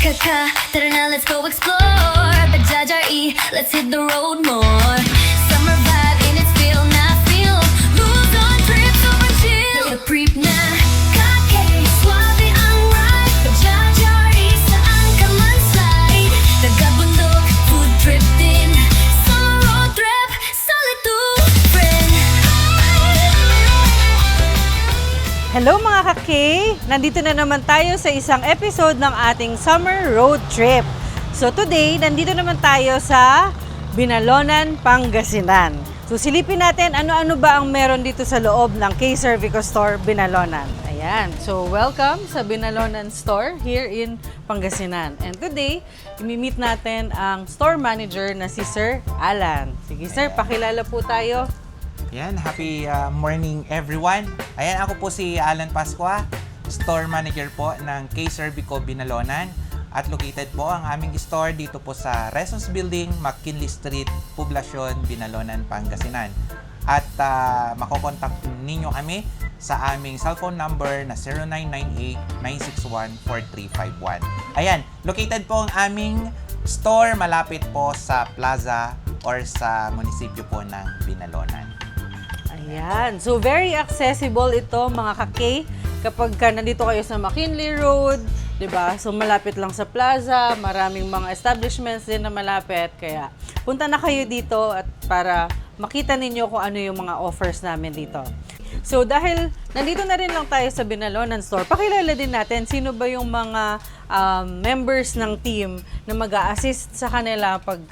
Kaka, tara na, let's go explore. Bajaj RE, let's hit the road more. Summer vibe in its feel, not feel. Move on trips over chill. The creep na, kake, suave ang ride. Bajaj RE, saan ka man slide. Tagabundok, food trip din. Summer road trip, solitude friend. Hello mga ka-K! Nandito na naman tayo sa isang episode ng ating Summer Road Trip. So today, nandito naman tayo sa Binalonan, Pangasinan. So silipin natin ano-ano ba ang meron dito sa loob ng K-Cervico Store, Binalonan. Ayan, so welcome sa Binalonan Store here in Pangasinan. And today, imi-meet natin ang store manager na si Sir Alan. Sige sir, pakilala po tayo. Yan, happy morning everyone. Ayan, ako po si Alan Pascua, store manager po ng K-Cervico Binalonan. At located po ang aming store dito po sa Resos Building, McKinley Street, Poblacion, Binalonan, Pangasinan. At makokontak ninyo kami sa aming cellphone number na 0998-961-4351. Ayan, located po ang aming store malapit po sa plaza or sa munisipyo po ng Binalonan. Ayan. So, very accessible ito, mga ka-K. Kapag nandito kayo sa McKinley Road, diba? So, malapit lang sa plaza, maraming mga establishments din na malapit. Kaya, punta na kayo dito at para makita ninyo kung ano yung mga offers namin dito. So, dahil nandito na rin lang tayo sa Binalonan Store, pakilala din natin sino ba yung mga members ng team na mag-a-assist sa kanila pag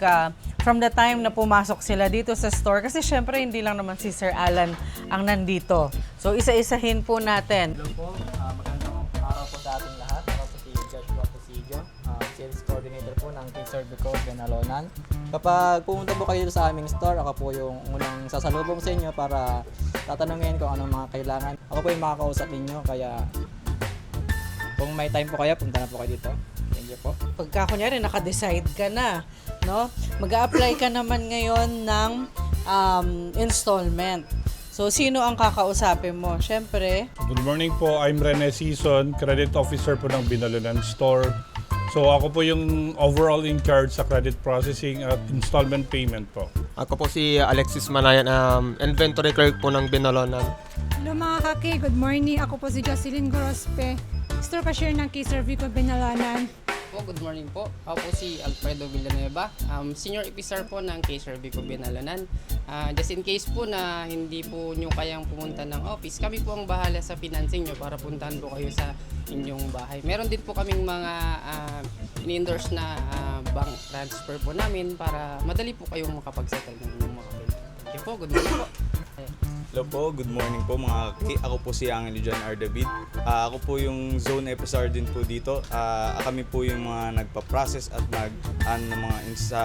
from the time na pumasok sila dito sa store. Kasi syempre, hindi lang naman si Sir Alan ang nandito. So, isa-isahin po natin. Hello po, magandang araw po sa ating lahat. Ako po si Joshua Posidio, sales coordinator po ng K-Cervico Binalonan. Kapag pumunta po kayo sa aming store, ako po yung unang sasalubong sa inyo para tatanungin kung anong mga kailangan. Ako po yung makakausap ninyo, kaya kung may time po kayo, punta na po kayo dito. Thank you po. Pagka kunyari, naka-decide ka na, no? Mag-a-apply ka naman ngayon ng installment. So, sino ang kakausapin mo? Siyempre, Good morning po, I'm Rene Season, credit officer po ng Binalonan Store. So ako po yung overall in charge sa credit processing at installment payment po. Ako po si Alexis Manayan, inventory clerk po ng Binalonan. Hello mga kaki, good morning. Ako po si Jocelyn Gorospe, store cashier ng K-Cervico Binalonan. Good morning po. Ako po si Alfredo Villanueva, senior officer po ng K-Cervico Binalonan. Just in case po na hindi po nyo kayang pumunta ng office, kami po ang bahala sa financing nyo para puntahan po kayo sa inyong bahay. Meron din po kaming mga in-endorse na bank transfer po namin para madali po kayong makapag-settle ng inyong mga bill. Thank you po. Good morning po. Hello po, good morning po mga kaki. Ako po si Angelo John R. David. Ako po yung zone FSR din po dito. Kami po yung mga nagpa-process at ng mga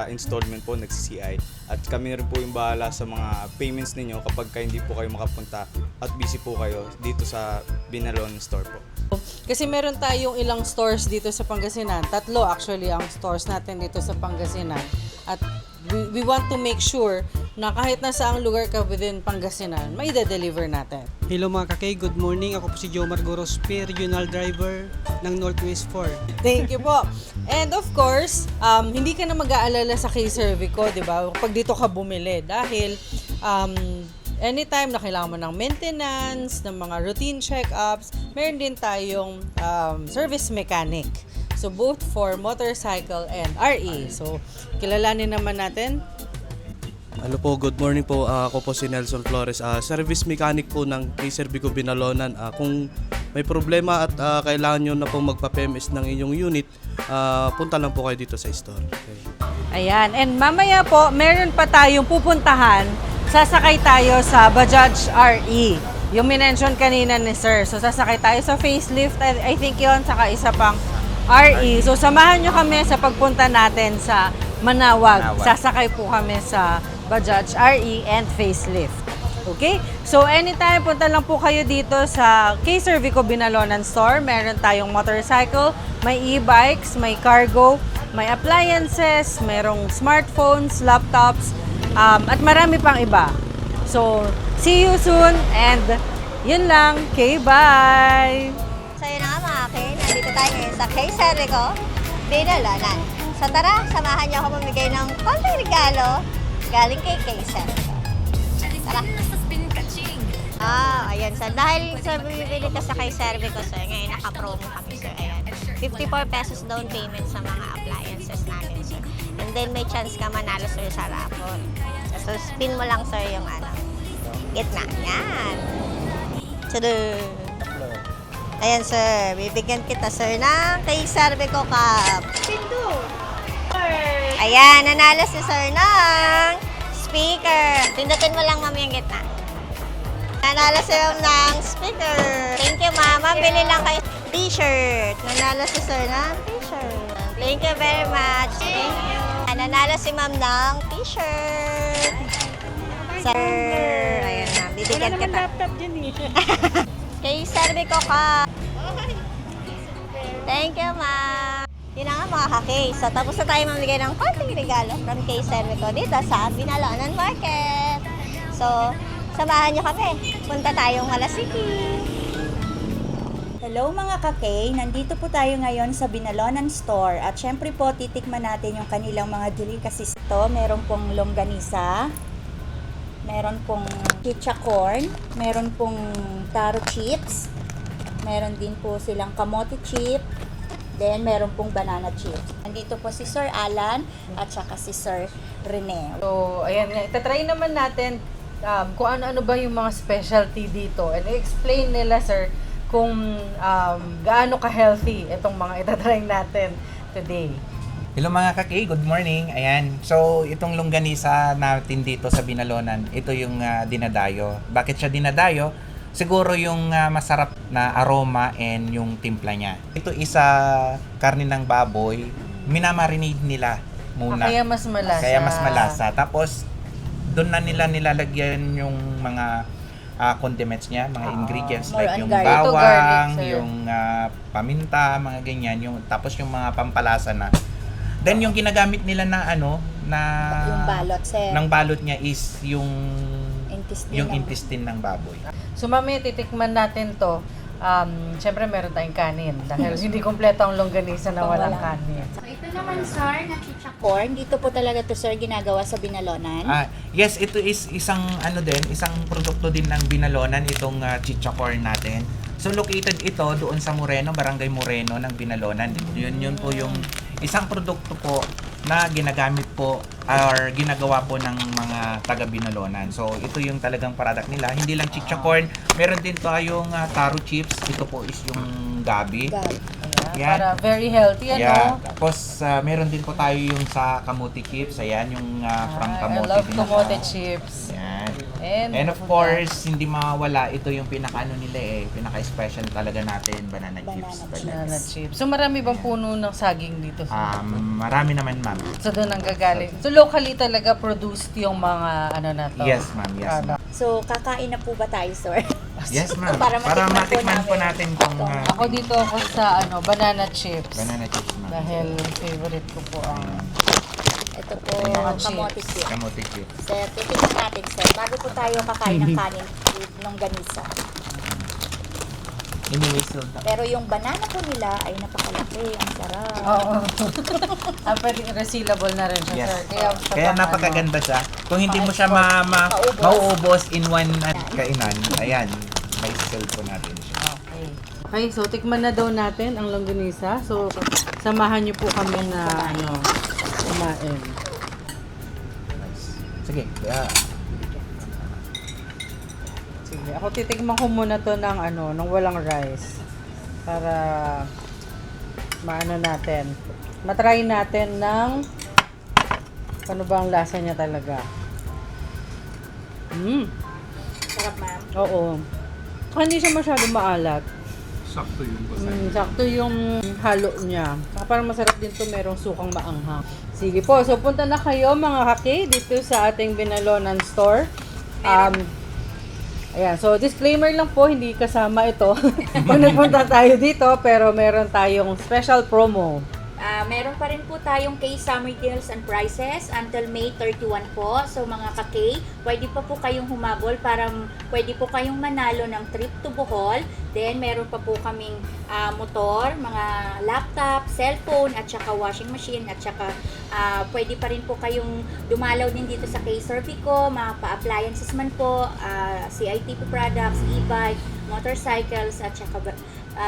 installment po, nag-CCI. At kami rin po yung bahala sa mga payments ninyo kapag hindi po kayo makapunta at busy po kayo dito sa Binalonan Store po. kasi meron tayong ilang stores dito sa Pangasinan. 3 actually ang stores natin dito sa Pangasinan. At we want to make sure na kahit nasaang lugar ka within Pangasinan, may de-deliver natin. Hello mga kakay, good morning. Ako po si Jomar Gorospe, regional driver ng Northwest 4. Thank you po. And of course, hindi ka na mag-aalala sa K-Cervico, di ba? Pag dito ka bumili dahil anytime na kailangan mo ng maintenance, ng mga routine check-ups, meron din tayong service mechanic. So both for motorcycle and RE. So kilalanin naman natin. Ano po, good morning po. Ako po si Nelson Flores, service mechanic po ng K-Cervico Binalonan. Kung may problema at kailangan nyo na po magpa-PMS ng inyong unit, punta lang po kayo dito sa store. Okay. Ayan. And mamaya po, meron pa tayong pupuntahan. Sasakay tayo sa Bajaj RE. Yung minention kanina ni Sir. So sasakay tayo sa facelift. I think yon, saka isa pang RE. So samahan nyo kami sa pagpunta natin sa Manawag. Sasakay po kami sa Bajaj RE and facelift. Okay? So anytime, punta lang po kayo dito sa K-Cervico Binalonan Store. Meron tayong motorcycle, may e-bikes, may cargo, may appliances, merong smartphones, laptops, at marami pang iba. So, see you soon and yun lang. Okay, bye! So yun na nga mga K, nandito tayo ngayon sa K-Cervico Binalonan. So tara, samahan niyo ako mamigay ng konting regalo galing kay Kayser. Tara. Ayan sir. Dahil sir, bumibili ka sa Kayser ko sir, ngayon naka-promo kami sir. Ayan. 54 pesos down payment sa mga appliances natin sir. And then may chance ka manalo sir sa raffle. So spin mo lang sir yung gitna. Yan. Tada! Ayan sir, bibigyan kita sir ng Kayser Vico Cup. Ayan, nanalo si sir ng speaker. Pindutin mo lang mami yung gitna. Nanalo si sir ng speaker. Thank you ma'am. Ma'am, bili lang kayo t-shirt. Nanalo si sir ng t-shirt. Thank you very much. Thank you. Nanalo si ma'am ng t-shirt. Sir, ayan ma'am, bibigyan kita. laptop dyan eh. Kayser Vico Cup. Thank you, ma'am. Yun na nga mga ka-Kay. So, tapos na tayo mamigay ng konting regalo from Kayser Vico dito sa Binalonan Market. So, samahan nyo kami. Punta tayong Malasiki. Hello mga ka-Kay, nandito po tayo ngayon sa Binalonan Store at syempre po titikman natin yung kanilang mga delicacies. Ito, meron pong longganisa, meron pong chicha corn, meron pong taro chips, meron din po silang kamote chip, then meron pong banana chips. Nandito po si Sir Alan at saka si Sir Rene. So, ayan nga, itatry naman natin kung ano-ano ba yung mga specialty dito. And explain nila, sir, kung gaano ka-healthy itong mga itatry natin today. Hello mga ka-Kay, good morning. Ayan, so itong longganisa natin dito sa Binalonan, ito yung dinadayo. Bakit siya dinadayo? Siguro yung masarap na aroma and yung timpla niya. Ito isa karne ng baboy, minamarinade nila muna. Kaya mas malasa. Kaya mas malasa. Tapos doon na nila nilalagyan yung mga condiments niya, mga ingredients like yung bawang, yung paminta, mga ganyan, yung tapos yung mga pampalasa na. Then yung ginagamit nila na Yung balot, sir. ng balot niya is yung Intestine. intestine ng baboy. So, mami, titikman natin to. Siyempre, meron tayong kanin. Dahil hindi kompleto ang longganisa na walang kanin. So, ito naman sir, na chicha corn. Dito po talaga to sir ginagawa sa Binalonan. Yes, ito is isang isang produkto din ng Binalonan, itong chicha corn natin. So located ito doon sa Moreno, Barangay Moreno ng Binalonan. Yun po yung isang produkto po na ginagamit po or ginagawa po ng mga taga Binalonan. So ito yung talagang product nila. Hindi lang chicha corn, meron din tayong taro chips. Ito po is yung gabi. Yan. Para very healthy, ano? Yeah. Tapos meron din po tayo yung sa kamote chips. Ayan, yung from kamote. I love kamote chips. Yan. And of course, hindi mawawala, ito yung pinaka-ano nila pinaka-special talaga natin, banana chips. Banana chips. So marami bang puno ng saging dito? Marami naman, ma'am. So doon ang gagaling. So locally talaga produced yung mga na to? Yes, ma'am. Yes, ma'am. So, kakain na po ba tayo, sir? Yes, ma'am. Para matikman po natin kung Ako dito ako sa banana chips. banana chips, ma'am. Dahil favorite ko po ang Ito po, kamote chip. Kamote chips. Sir, titignan natin, sir. Bago po tayo kakain ng kanin, longganisa. Pero yung banana po nila ay napakalaki. Ang sarap. Oo. Pwede resealable na rin siya, Yes. sir. Kaya napakaganda siya. Kung hindi mo siya mauubos in one kainan, ayan, may skill po natin siya. Okay, so tikman na daw natin ang longganisa. So, samahan niyo po kami na kumain. Sige, Sige, ako titikman ko muna to ng walang rice. Para natin. Matry natin ng ano ba ang lasa niya talaga. Sarap, ma'am. Oo. Hindi siya masyado maalat. Sakto yun. Sakto yung halo niya. Saka parang masarap din to, merong sukang maanghang. Sige po, so punta na kayo mga kaki dito sa ating Binalonan store. Ayan, so disclaimer lang po, hindi kasama ito pag nagpunta tayo dito, pero meron tayong special promo Meron pa rin po tayong K-Summer Deals and Prices until May 31 po. So mga ka-K, pwede pa po kayong humabol para pwede po kayong manalo ng trip to Bohol. Then meron pa po kaming motor, mga laptop, cellphone, at saka washing machine, at saka pwede pa rin po kayong dumalaw din dito sa K-Servico, mga pa-appliances man po, CITP products, e-bike, motorcycles, at saka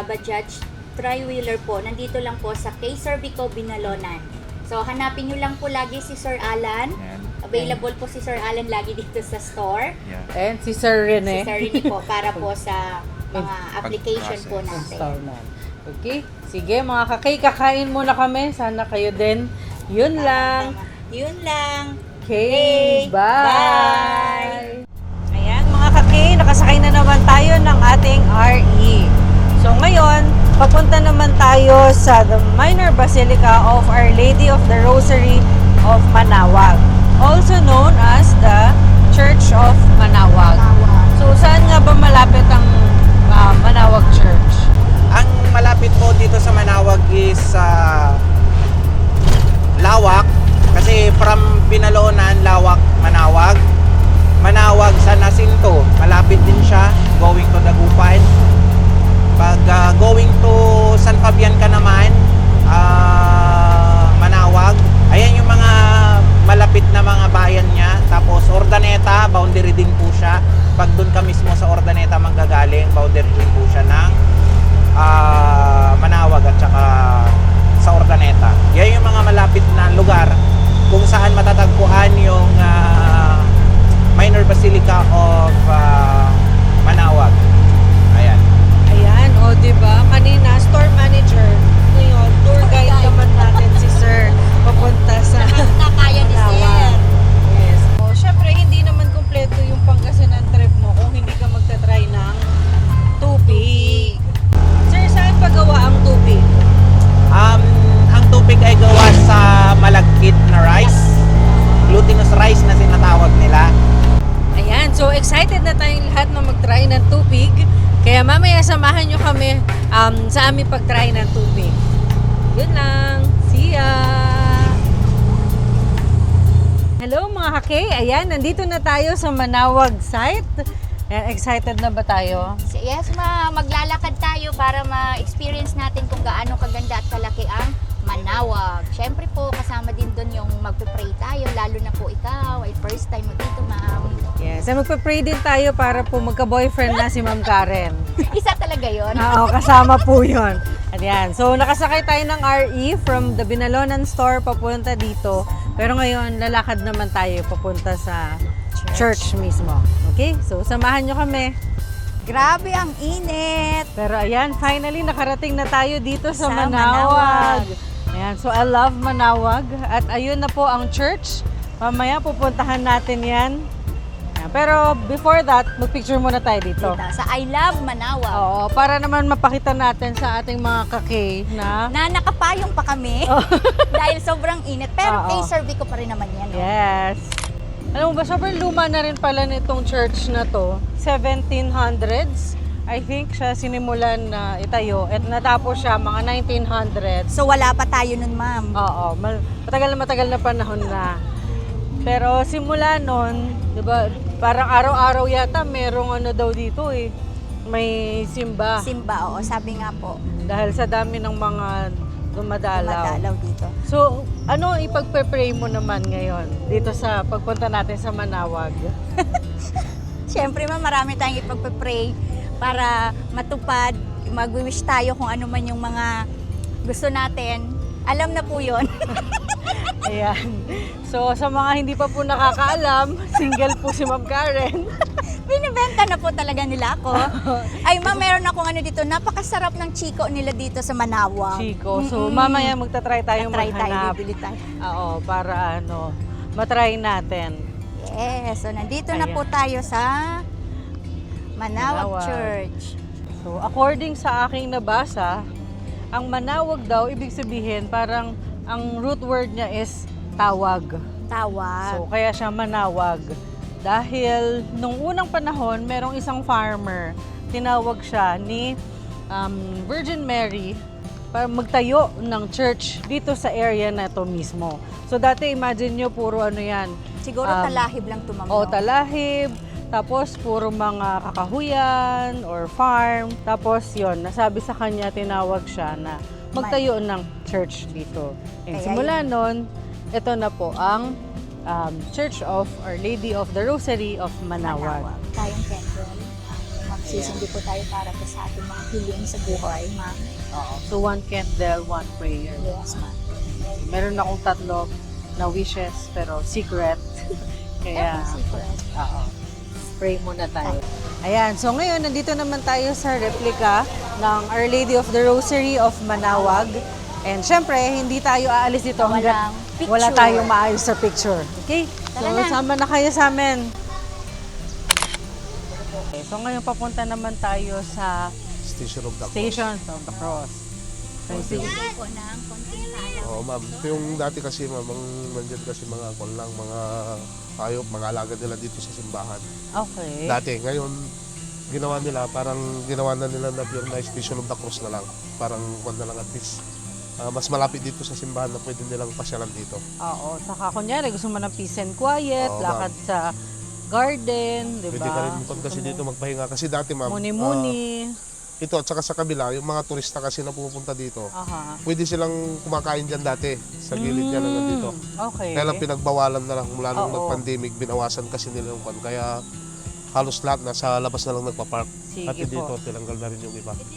Bajaj tri-wheeler po. Nandito lang po sa K-Servico, Binalonan. So, hanapin nyo lang po lagi si Sir Alan. Yan. Available po si Sir Alan lagi dito sa store. Yeah. And si Sir Rene. Si Sir Rene po, para po sa mga application po natin. Installment. Okay? Sige, mga kakay, kakain muna kami. Sana kayo din. Yun lang. Yun lang. Okay, bye! Ayan, mga kakay, nakasakay na naman tayo ng ating RE. So ngayon, papunta naman tayo sa the Minor Basilica of Our Lady of the Rosary of Manaoag, also known as the Church of Manaoag. So saan nga ba malapit ang Manaoag Church? Ang malapit po dito sa Manaoag is Lawak. Kasi from Binalonan, Lawak, Manaoag. Manaoag sa Nasinto, malapit din siya, going to Dagupan. Pag going to San Fabian ka naman, Manaoag, ayan yung mga malapit na mga bayan niya. Tapos Ordaneta, boundary din po siya. Pag doon ka mismo sa Ordaneta manggagaling, boundary din po siya ng Manaoag at saka sa Ordaneta. Yan yung mga malapit na lugar kung saan matatagpuan yung Minor Basilica of Manaoag. Ayan. Ayan, o diba? Kanina, store manager. Ngayon, tour guide naman natin si Sir papunta sa Kaya ni Sir. Yes. O, syempre, hindi naman kumpleto yung Pangasinan trip mo kung hindi ka magta-try ng tupig. Sir, saan pagawa ang tupig? Ang tupig ay gawa sa malagkit na rice. Glutinous rice na sinatawag nila. Ayan, so excited na tayong lahat na mag-try ng tupig. Kaya mamaya samahan nyo kami sa aming pag-try ng tubig. Yun lang. See ya! Hello mga kakay. Ayan, nandito na tayo sa Manaoag site. Ayan, excited na ba tayo? Yes, maglalakad tayo para ma-experience natin kung gaano kaganda at kalaki ang Manaoag. Siyempre po, kasama din doon yung magpe-pray tayo, lalo na po ikaw, ay first time mo dito, ma'am. Yes, and magpe-pray din tayo para po magka-boyfriend na si Ma'am Karen. Isa talaga yon. Oo, kasama po yun. Ayan, so nakasakay tayo ng RE from the Binalonan store papunta dito. Pero ngayon, lalakad naman tayo papunta sa church mismo. Okay? So, samahan nyo kami. Grabe ang init! Pero ayan, finally nakarating na tayo dito sa Sa Manaoag. Ayan, so I love Manaoag. At ayun na po ang church. Mamaya pupuntahan natin yan. Ayan, pero before that, mag-picture muna tayo dito. Sa I Love Manaoag. Oo, para naman mapakita natin sa ating mga kakay na nakapayong pa kami dahil sobrang init. Pero Oo. K-Servico pa rin naman yan. No? yes. Alam mo ba, sobrang luma na rin pala nitong church na to. 1700s. I think siya sinimulan na itayo at natapos siya mga 1900s. So wala pa tayo nun, ma'am. Oo, matagal na panahon na. Pero simula nun, 'di ba, parang araw-araw yata merong ano daw dito eh. May simba. Simba, oo, sabi nga po. Dahil sa dami ng mga dumadalaw dito. So, ano ipagpe-pray mo naman ngayon dito sa pagpunta natin sa Manaoag? Siyempre, ma'am, marami tayong ipagpe-pray para matupad, mag-wish tayo kung ano man yung mga gusto natin. Alam na po yun. Ayan. So, sa mga hindi pa po nakakaalam, single po si Ma'am Karen. Binibenta na po talaga nila ako. Ay, ma'am, meron akong ano dito. Napakasarap ng chiko nila dito sa Manaoag. Chico. So, mamaya magta-try tayong Try tayo, maghanap. bibili tayo. Oo, para ano, matry natin. Yes, so nandito na Ayan. po tayo sa Manaoag Manaoag. Church. So, according sa aking nabasa, ang Manaoag daw, ibig sabihin, parang ang root word niya is tawag. Tawag. So, kaya siya Manaoag. Dahil nung unang panahon, merong isang farmer, tinawag siya ni Virgin Mary para magtayo ng church dito sa area na to mismo. So dati imagine nyo puro ano yan. Siguro talahib lang tumamno. O talahib, tapos puro mga kakahuyan or farm. Tapos yon, nasabi sa kanya, tinawag siya na magtayo ng church dito. And Kaya simula nun, ito na po ang Church of Our Lady of the Rosary of Manaoag. Tayong candle. Magsisindi po tayo para po sa ating mga hiling sa buhay, ma'am. So one candle, one prayer. Yes, ma'am. Meron akong 3 na wishes pero secret. Kaya Secret. pray muna tayo. Ayan, so ngayon nandito naman tayo sa replica ng Our Lady of the Rosary of Manaoag. And syempre, hindi tayo aalis dito hanggat wala tayong maayos sa picture. Okay? So, sama na kayo sa amin. Okay, so ngayon papunta naman tayo sa Station of the Cross. Station of the Cross. Okay. Po ng konting talang. Oo, ma'am. Yung dati kasi, ma'am, nandiyan kasi mga mga hayop, mga alaga nila dito sa simbahan. Okay. Dati, ngayon, ginawa na nila na pure na Station of the Cross na lang. Parang na lang at least. Mas malapit dito sa simbahan na pwede nilang pasyalan dito. Oo, saka kunyari gusto mo ng peace and quiet, Oo, lakad sa garden, di ba? Pwede ka rin kasi dito magpahinga. Kasi dati, ma'am, Muni-muni. ito at saka sa kabila, yung mga turista kasi na pumupunta dito, Aha. pwede silang kumakain dyan dati sa gilid niya lang dito. Okay. Kaya lang pinagbawalan na lang mula nung Oo. nag-pandemic, binawasan kasi nila yung kaya halos lahat nasa labas na lang nagpa-park. Sige At dito, po. tinanggal na rin yung iba. Sir,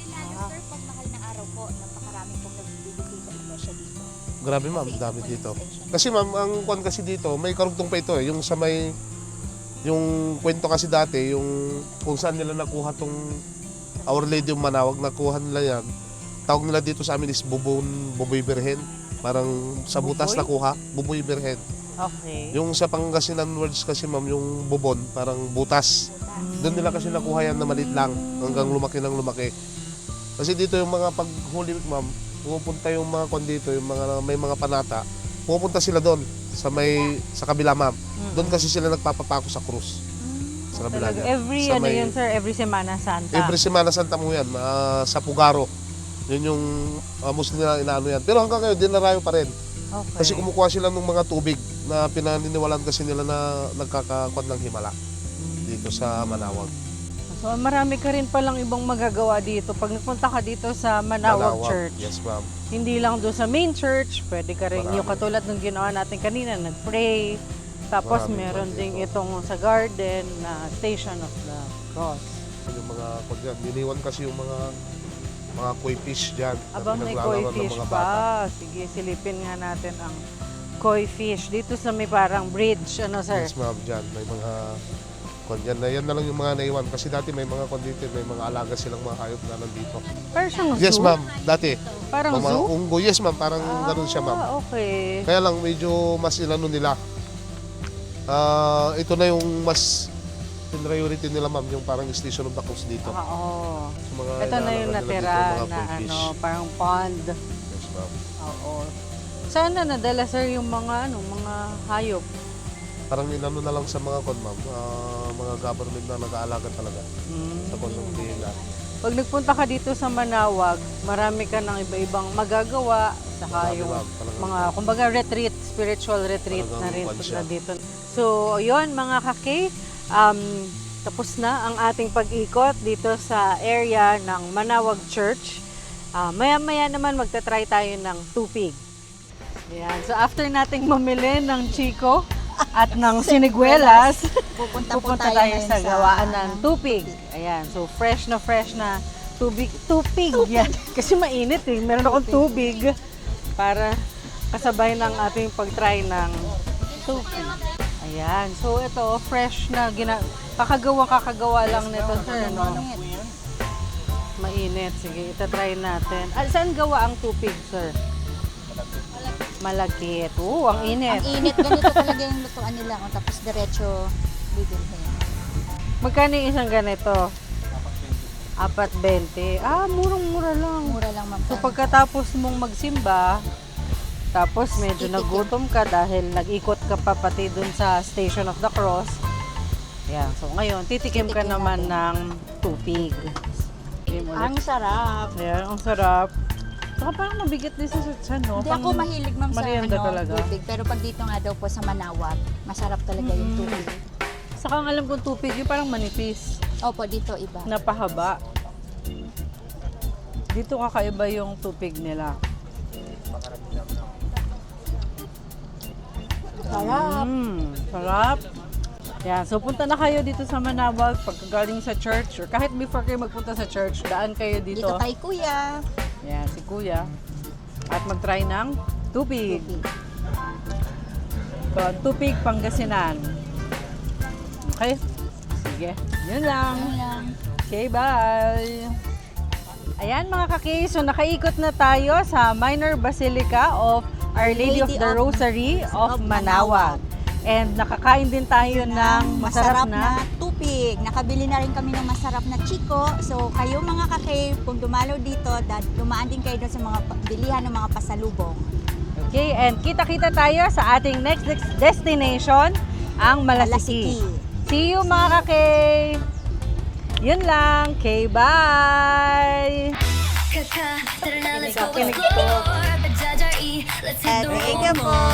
pag mahal na araw po, napakarami pong nagbibisita na siya dito. Grabe ma'am, dami dito. Kasi ma'am, ang kwan kasi dito, may karugtong pa ito eh. Yung sa may, yung kwento kasi dati, yung kung saan nila nakuha tong Our Lady of Manaoag, nakuha nila yan. Tawag nila dito sa amin is Buboy Birhen. Parang sa butas Buboy? nakuha, Buboy Birhen. Okay. Yung sa Pangasinan words kasi ma'am, yung bubon, parang butas. Doon nila kasi nakuha yan na maliit lang, hanggang lumaki ng lumaki. Kasi dito yung mga paghuli ma'am, pumupunta yung mga kwan dito, yung mga may mga panata, pumupunta sila doon sa kabila ma'am. Doon kasi sila nagpapapako sa krus. Sa kabila Talaga, niya. every Sa ano may- yun sir, every Semana Santa. Every Semana Santa mo yan, sa Pugaro. Yun yung Muslim na inaano yan. Pero hanggang ngayon, dinarayo pa rin. Okay. Kasi kumukuha sila ng mga tubig na pinaniniwalaan kasi nila na nagkakakwad ng himala dito sa Manaoag. So marami ka rin palang ibang magagawa dito. Pag nagpunta ka dito sa Manaoag Church, Yes, ma'am. hindi lang doon sa main church, pwede ka rin, yung katulad ng ginawa natin kanina, nag-pray. Tapos Maraming meron pwede ding ito. itong sa garden na Station of the Cross. Yung mga kwad yan, niniwan kasi yung mga koi fish dyan. na Abang may pinaglalaban koi ng fish mga bata. pa. Sige, silipin nga natin ang koi fish. Dito sa may parang bridge, ano sir? Yes, ma'am, dyan. May mga kwan dyan. Yan na lang yung mga naiwan. Kasi dati may mga kwan dito, may mga alaga silang mga hayop na nandito. Parang siyang Yes, zoo? ma'am. Dati. Parang mga zoo? unggoy. Yes, ma'am. Parang ganun siya, ma'am. Okay. Kaya lang medyo mas ilano nila. Ito na yung mas priority nila ma'am, yung parang Station of the Cross dito. Oo. Sa mga Ito na inaalaga yung nila natira dito, mga na koi fish. parang pond. Yes, ma'am. Oo. Saan na nadala sir yung mga mga hayop? Parang inano na lang sa mga kon ma'am, mga government na nag-aalaga talaga sa kon ng nila. Pag nagpunta ka dito sa Manaoag, marami ka ng iba-ibang magagawa. Saka Marami, yung ma'am. Talagang- mga, kumbaga retreat, spiritual retreat na Talagang rin kwan siya. na dito. So, yun mga kake, tapos na ang ating pag-ikot dito sa area ng Manaoag Church. Maya-maya naman magta-try tayo ng tupig. Ayan. So, after nating mamili ng chiko at ng siniguelas, Pupunta po pupunta tayo tayo ngayon sa gawaan ng tupig. Ayan, so fresh na tubig. Yan. Kasi mainit eh. Meron akong tubig para kasabay ng ating pag-try ng tupig. Ayan, so ito fresh na kakagawa lang nito sir, no? Mainit. Sige, itatry natin. Saan gawa ang tupig, sir? Malagkit. Ang init. Ang init, ganito talaga yung lutuan nila. Tapos diretso bibilhin. Magkano yung isang ganito? 4.20. Murang-mura lang. Mura lang, ma'am. So pagkatapos mong magsimba, tapos medyo nagutom ka dahil nag-ikot ka pa pati dun sa Station of the Cross. Yan. So ngayon, titikim ka naman ng tupig. Ang sarap. Yan, ang sarap. Saka parang mabigat din sa tiyan, no? Hindi ako mahilig ma'am sa merienda talaga. tubig. Pero pag dito nga daw po sa Manawag, masarap talaga yung tubig. Saka ang alam kong tubig, yung parang manipis. Opo, dito iba. Napahaba. Dito kakaiba yung tubig nila. Sarap. Sarap. Yan, so punta na kayo dito sa Manawag pagkagaling sa church or kahit before kayo magpunta sa church, daan kayo dito. Dito kay Kuya. Yan, si Kuya. At mag-try ng tupig. So, ang tupig Pangasinan. Okay? Sige. Yun lang. Okay, bye! Ayan mga kaki, so nakaikot na tayo sa Minor Basilica of Our Lady of the Rosary of Manawag. And nakakain din tayo ng masarap na tupig. Nakabili na rin kami ng masarap na chiko. So kayo mga kaki, kung dumalaw dito, dumaan din kayo doon sa mga bilihan ng mga pasalubong. Okay, and kita-kita tayo sa ating next destination, ang Malasiki. See you mga kaki! Yun lang. Okay, bye! Tara na, let's go explore. The Judge RE, let's hit the road more.